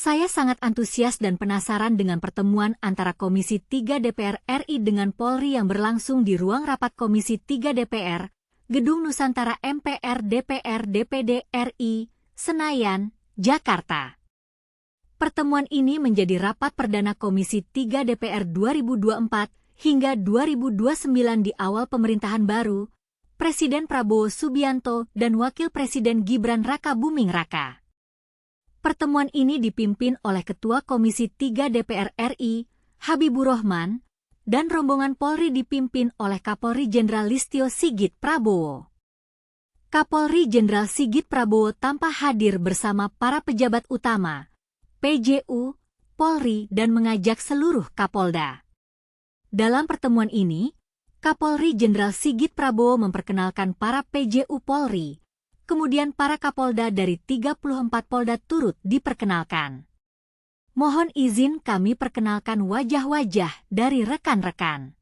Saya sangat antusias dan penasaran dengan pertemuan antara Komisi 3 DPR RI dengan Polri yang berlangsung di ruang rapat Komisi 3 DPR, Gedung Nusantara MPR DPR DPD RI, Senayan, Jakarta. Pertemuan ini menjadi rapat perdana Komisi 3 DPR 2024 hingga 2029 di awal pemerintahan baru, Presiden Prabowo Subianto dan Wakil Presiden Gibran Rakabuming Raka. Pertemuan ini dipimpin oleh Ketua Komisi 3 DPR RI, Habibur Rahman, dan rombongan Polri dipimpin oleh Kapolri Jenderal Listio Sigit Prabowo. Kapolri Jenderal Sigit Prabowo tampak hadir bersama para pejabat utama, PJU, Polri dan mengajak seluruh Kapolda. Dalam pertemuan ini, Kapolri Jenderal Sigit Prabowo memperkenalkan para PJU Polri, kemudian para Kapolda dari 34 Polda turut diperkenalkan. Mohon izin kami perkenalkan wajah-wajah dari rekan-rekan.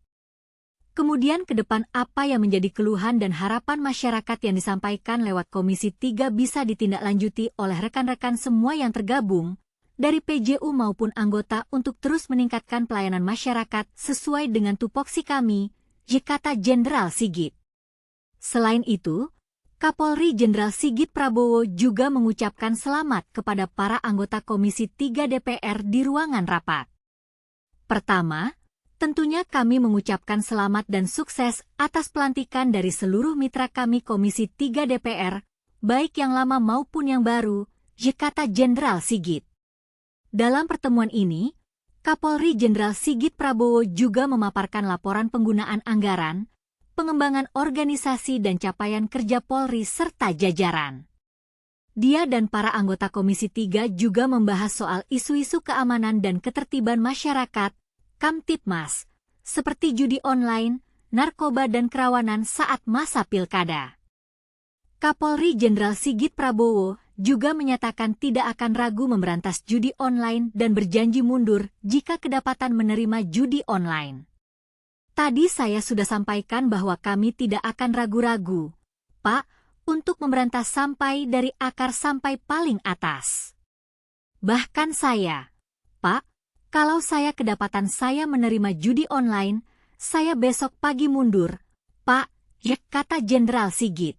Kemudian ke depan apa yang menjadi keluhan dan harapan masyarakat yang disampaikan lewat Komisi 3 bisa ditindaklanjuti oleh rekan-rekan semua yang tergabung, dari PJU maupun anggota untuk terus meningkatkan pelayanan masyarakat sesuai dengan tupoksi kami, kata Jenderal Sigit. Selain itu, Kapolri Jenderal Sigit Prabowo juga mengucapkan selamat kepada para anggota Komisi 3 DPR di ruangan rapat. Pertama, tentunya kami mengucapkan selamat dan sukses atas pelantikan dari seluruh mitra kami Komisi 3 DPR, baik yang lama maupun yang baru, kata Jenderal Sigit. Dalam pertemuan ini, Kapolri Jenderal Sigit Prabowo juga memaparkan laporan penggunaan anggaran, pengembangan organisasi dan capaian kerja Polri serta jajaran. Dia dan para anggota Komisi 3 juga membahas soal isu-isu keamanan dan ketertiban masyarakat, Kamtibmas, seperti judi online, narkoba dan kerawanan saat masa pilkada. Kapolri Jenderal Sigit Prabowo juga menyatakan tidak akan ragu memberantas judi online dan berjanji mundur jika kedapatan menerima judi online. Tadi saya sudah sampaikan bahwa kami tidak akan ragu-ragu, Pak, untuk memberantas sampai dari akar sampai paling atas. Bahkan saya, Pak, kalau saya kedapatan saya menerima judi online, saya besok pagi mundur, Pak, kata Jenderal Sigit.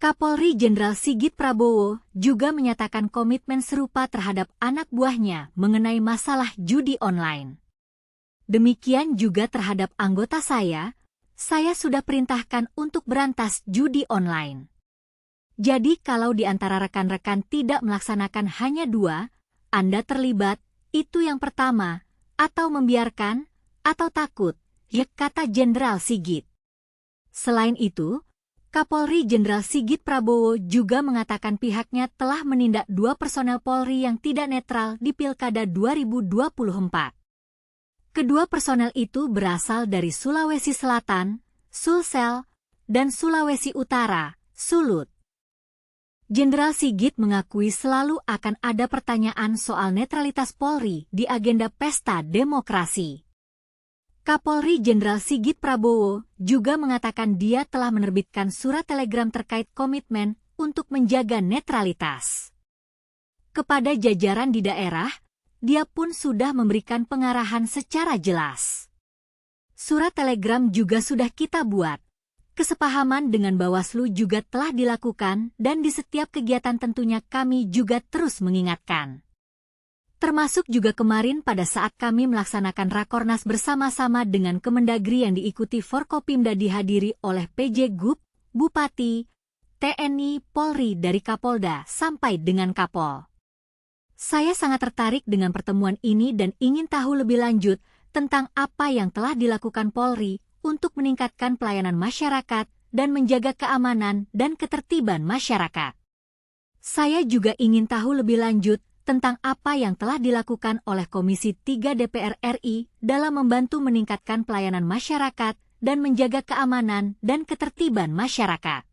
Kapolri Jenderal Sigit Prabowo juga menyatakan komitmen serupa terhadap anak buahnya mengenai masalah judi online. Demikian juga terhadap anggota saya sudah perintahkan untuk berantas judi online. Jadi kalau di antara rekan-rekan tidak melaksanakan hanya 2, Anda terlibat, itu yang pertama, atau membiarkan, atau takut, kata Jenderal Sigit. Selain itu, Kapolri Jenderal Sigit Prabowo juga mengatakan pihaknya telah menindak 2 personel Polri yang tidak netral di Pilkada 2024. Kedua personel itu berasal dari Sulawesi Selatan, Sulsel, dan Sulawesi Utara, Sulut. Jenderal Sigit mengakui selalu akan ada pertanyaan soal netralitas Polri di agenda pesta demokrasi. Kapolri Jenderal Sigit Prabowo juga mengatakan dia telah menerbitkan surat telegram terkait komitmen untuk menjaga netralitas. Kepada jajaran di daerah, dia pun sudah memberikan pengarahan secara jelas. Surat telegram juga sudah kita buat. Kesepahaman dengan Bawaslu juga telah dilakukan dan di setiap kegiatan tentunya kami juga terus mengingatkan. Termasuk juga kemarin pada saat kami melaksanakan Rakornas bersama-sama dengan Kemendagri yang diikuti Forkopimda dihadiri oleh PJ Gub, Bupati, TNI, Polri dari Kapolda sampai dengan Kapol. Saya sangat tertarik dengan pertemuan ini dan ingin tahu lebih lanjut tentang apa yang telah dilakukan Polri untuk meningkatkan pelayanan masyarakat dan menjaga keamanan dan ketertiban masyarakat. Saya juga ingin tahu lebih lanjut tentang apa yang telah dilakukan oleh Komisi 3 DPR RI dalam membantu meningkatkan pelayanan masyarakat dan menjaga keamanan dan ketertiban masyarakat.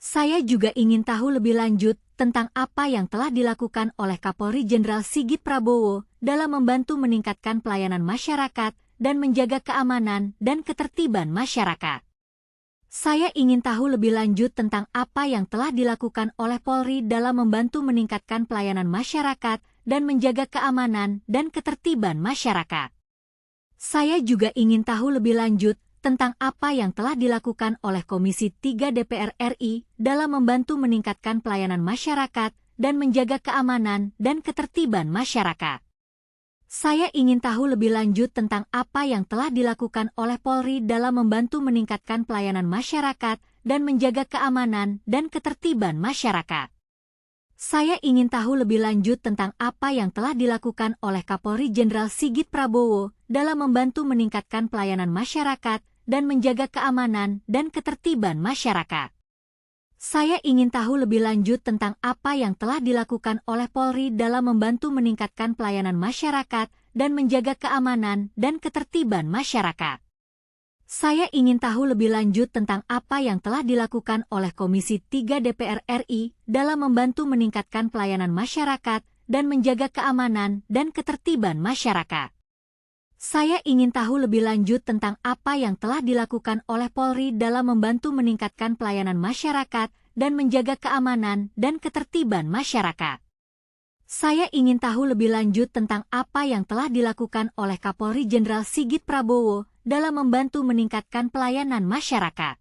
Saya juga ingin tahu lebih lanjut tentang apa yang telah dilakukan oleh Kapolri Jenderal Sigit Prabowo dalam membantu meningkatkan pelayanan masyarakat dan menjaga keamanan dan ketertiban masyarakat. Saya ingin tahu lebih lanjut tentang apa yang telah dilakukan oleh Polri dalam membantu meningkatkan pelayanan masyarakat dan menjaga keamanan dan ketertiban masyarakat. Saya juga ingin tahu lebih lanjut tentang apa yang telah dilakukan oleh Komisi 3 DPR RI dalam membantu meningkatkan pelayanan masyarakat dan menjaga keamanan dan ketertiban masyarakat. Saya ingin tahu lebih lanjut tentang apa yang telah dilakukan oleh Polri dalam membantu meningkatkan pelayanan masyarakat dan menjaga keamanan dan ketertiban masyarakat. Saya ingin tahu lebih lanjut tentang apa yang telah dilakukan oleh Kapolri Jenderal Sigit Prabowo dalam membantu meningkatkan pelayanan masyarakat dan menjaga keamanan dan ketertiban masyarakat. Saya ingin tahu lebih lanjut tentang apa yang telah dilakukan oleh Polri dalam membantu meningkatkan pelayanan masyarakat dan menjaga keamanan dan ketertiban masyarakat. Saya ingin tahu lebih lanjut tentang apa yang telah dilakukan oleh Komisi 3 DPR RI dalam membantu meningkatkan pelayanan masyarakat dan menjaga keamanan dan ketertiban masyarakat. Saya ingin tahu lebih lanjut tentang apa yang telah dilakukan oleh Polri dalam membantu meningkatkan pelayanan masyarakat dan menjaga keamanan dan ketertiban masyarakat. Saya ingin tahu lebih lanjut tentang apa yang telah dilakukan oleh Kapolri Jenderal Sigit Prabowo dalam membantu meningkatkan pelayanan masyarakat.